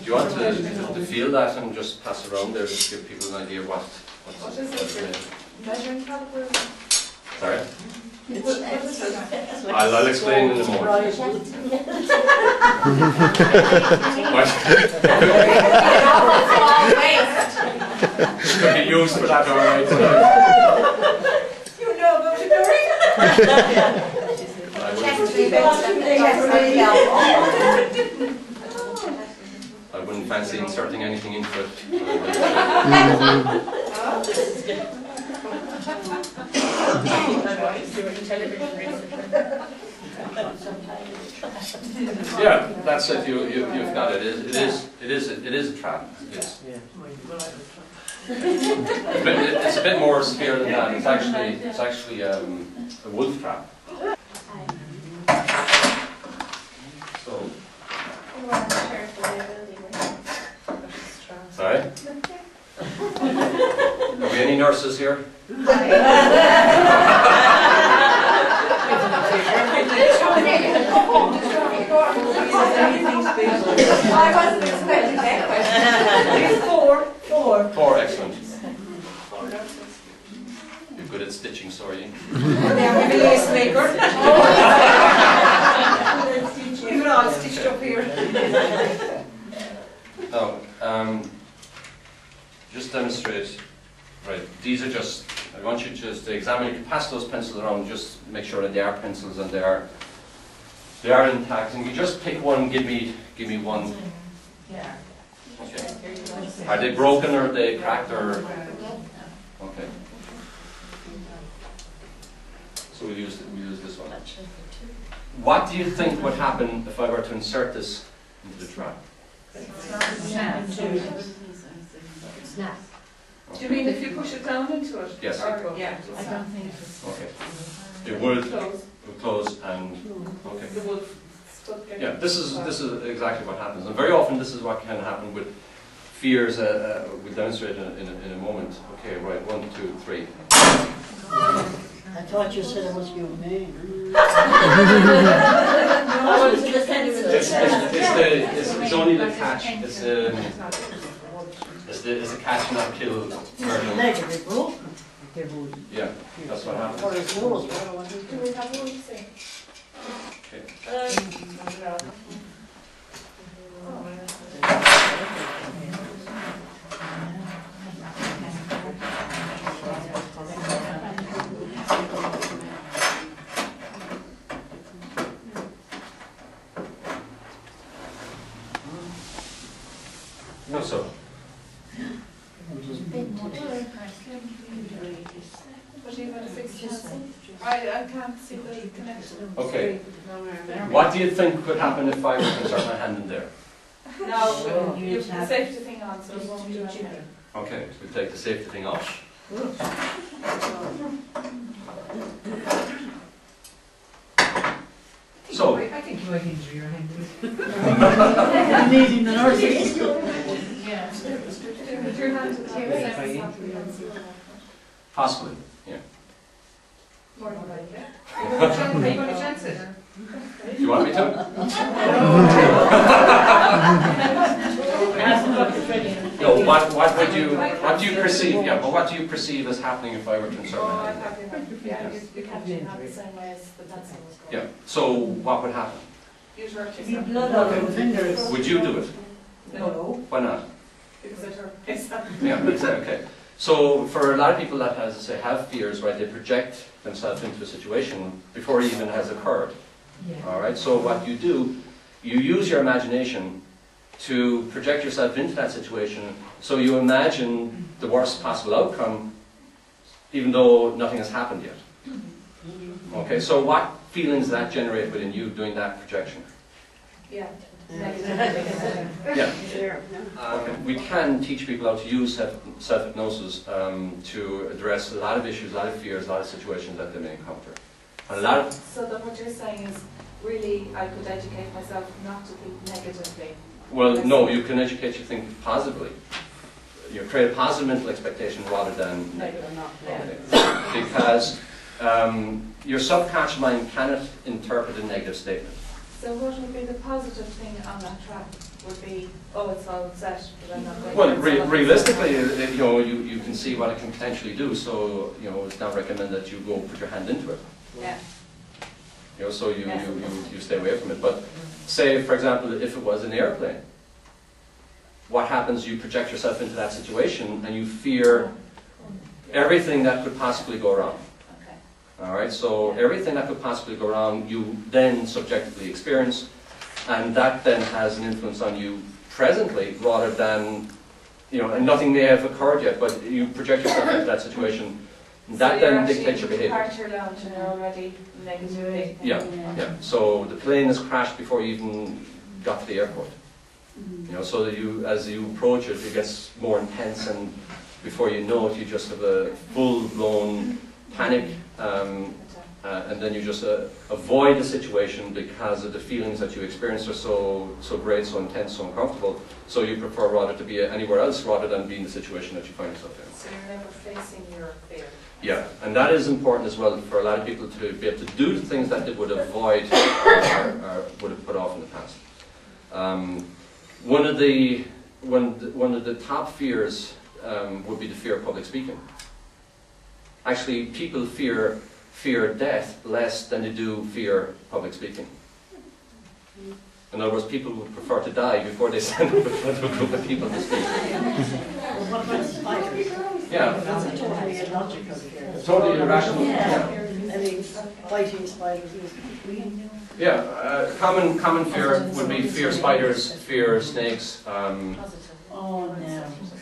you want to feel that and just pass it around there, just give people an idea what is it? Measuring caliber? Sorry? I'll explain in a moment. Could be used for that, alright. You know about it, Dory? I wouldn't fancy inserting anything into it. Yeah, that's it. You've got it. It is a trap. It's a bit more severe than that. It's actually a wolf trap. So. Sorry? Are we any nurses here? I wasn't expecting that question. Four, excellent. You're good at stitching, sorry. I'm a lace maker. You're all stitched up here. Now, just demonstrate. Right, these are just, I want you just to examine, you can pass those pencils around, just make sure that they are pencils and they are intact. And you just pick one, give me one. Yeah. Okay. Are they broken or are they cracked or? Okay. So we'll use this one. What do you think would happen if I were to insert this into the trap? Snap. Do you mean if you push it down into it? Yes. Or, yeah. I don't think so. Okay. It would close and okay. The wolf stuck in. Yeah, this is exactly what happens, and very often this is what can happen with fears. We'll demonstrate in a moment. Okay, right. 1, 2, 3. I thought you said it was you me. It's only the catch. It's the catch not kill version. Yeah, that's what happens. Or his nose. Do we have one thing? Okay. No, so. I can't see the connection. Okay. What do you think could happen if I were to insert my hand in there? No, you have the safety thing on, so it won't do anything. Okay, so we take the safety thing off. So. I think you might injure your hand. I'm needing the nurses. Yeah. With your hand to the table. Possibly, yeah. More than that, yeah. You're going to chance it. Do you want me to? No, what do you perceive? Yeah, but what do you perceive as happening if I were to insert my hand? Yeah, you can't do that the same way as the pencil. Yeah. So what would happen? You'd hurt You yourself. blood out your fingers. Would you do it? No. Why not? Because it hurt myself. Yeah, but okay. So for a lot of people that, as I say, have fears, right? They project themselves into a situation before it even has occurred. All right. So what you do, you use your imagination to project yourself into that situation. So you imagine the worst possible outcome, even though nothing has happened yet. Okay. So what feelings does that generate within you doing that projection? Yeah. Yeah. Okay. We can teach people how to use self-hypnosis to address a lot of issues, a lot of fears, a lot of situations that they may encounter. And a lot of So then what you're saying is, really, I could educate myself not to think negatively. well, no, you can educate you to think positively. You create a positive mental expectation rather than negative. Because your subconscious mind cannot interpret a negative statement. So what would be the positive thing on that track? would be, oh, it's all set, but I'm not going Well, to realistically, you know, you can see what it can potentially do. So, you know, it's not recommended that you go put your hand into it. Yeah. You know, so you stay away from it. But say, for example, if it was an airplane, what happens? You project yourself into that situation and you fear everything that could possibly go wrong. All right, so everything that could possibly go wrong, you then subjectively experience, and that then has an influence on you presently, rather than, you know, and nothing may have occurred yet, but you project yourself into that situation. That then dictates your behavior. Departure lounge and you're already negatively. Yeah, yeah. So the plane has crashed before you even got to the airport. You know, so that as you approach it, it gets more intense, and before you know it, you just have a full-blown panic, and then you just avoid the situation because of the feelings that you experience are so great, so intense, so uncomfortable. So you prefer rather to be anywhere else rather than be in the situation that you find yourself in. So you're never facing your fear. Yeah, and that is important as well for a lot of people to be able to do the things that they would avoid or would have put off in the past. One of the top fears would be the fear of public speaking. Actually, people fear death less than they do fear public speaking. In other words, people would prefer to die before they stand up in front of a group of people to speak. Well, what about spiders? Yeah. That's a totally illogical fear. Totally irrational. Yeah. I mean, fighting spiders is... Yeah, common fear would be fear spiders, fear snakes. Oh no,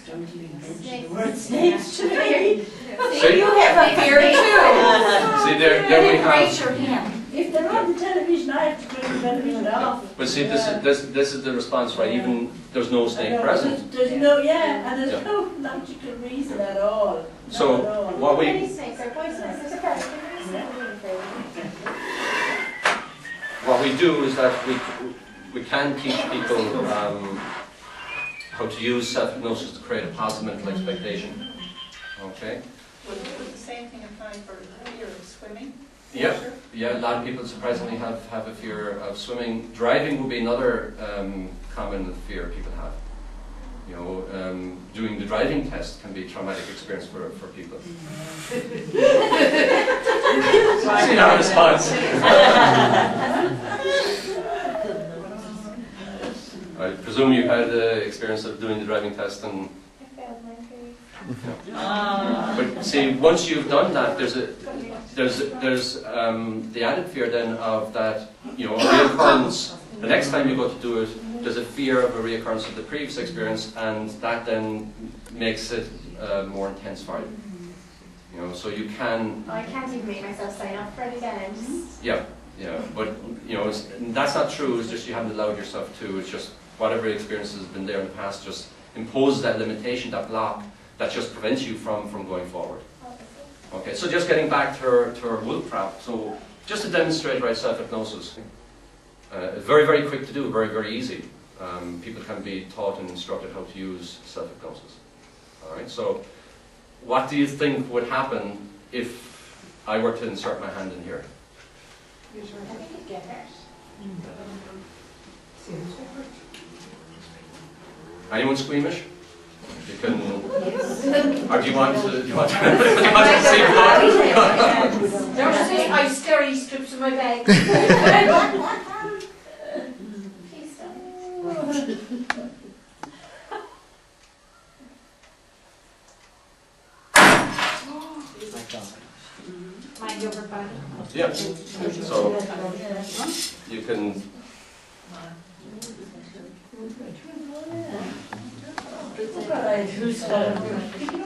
don't even mention the word snakes to me. See? You have a fear too! See, there we have. Raise your hand. If they're on the television, I have to turn the television off. But see, this is the response, right? Even there's no snake present. There's no, and there's no logical reason at all. So what we do is that we can teach people how to use self-hypnosis to create a positive mental expectation. Okay. Would the same thing apply for fear of swimming? Yeah, yeah. A lot of people surprisingly have a fear of swimming. Driving would be another common fear people have. You know, doing the driving test can be a traumatic experience for people. See our response. I presume you had the experience of doing the driving test, and but see, once you've done that, there's the added fear then of that, you know, a reoccurrence. The next time you go to do it, there's a fear of a reoccurrence of the previous experience, and that then makes it more intense for you. You know, so you can. I can't even make myself sign up for it again. Yeah, yeah, but you know, that's not true. It's just you haven't allowed yourself to. It's just whatever experience has been there in the past just imposes that limitation, that block, that just prevents you from going forward. Okay, so just getting back to her wolf trap. So just to demonstrate right self-hypnosis, very, very quick to do, very, very easy. People can be taught and instructed how to use self-hypnosis. All right, so what do you think would happen if I were to insert my hand in here? I think you'd get hurt. Anyone squeamish? You can, or do you want to, do you want to see blood? Don't say I scary strips of my bag. Please don't. Mind over body. Yeah. So you can.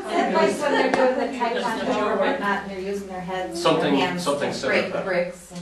Advice when they're doing the taekwondo or whatnot and they're using their heads, Something- their hands something to similar break to the that. bricks.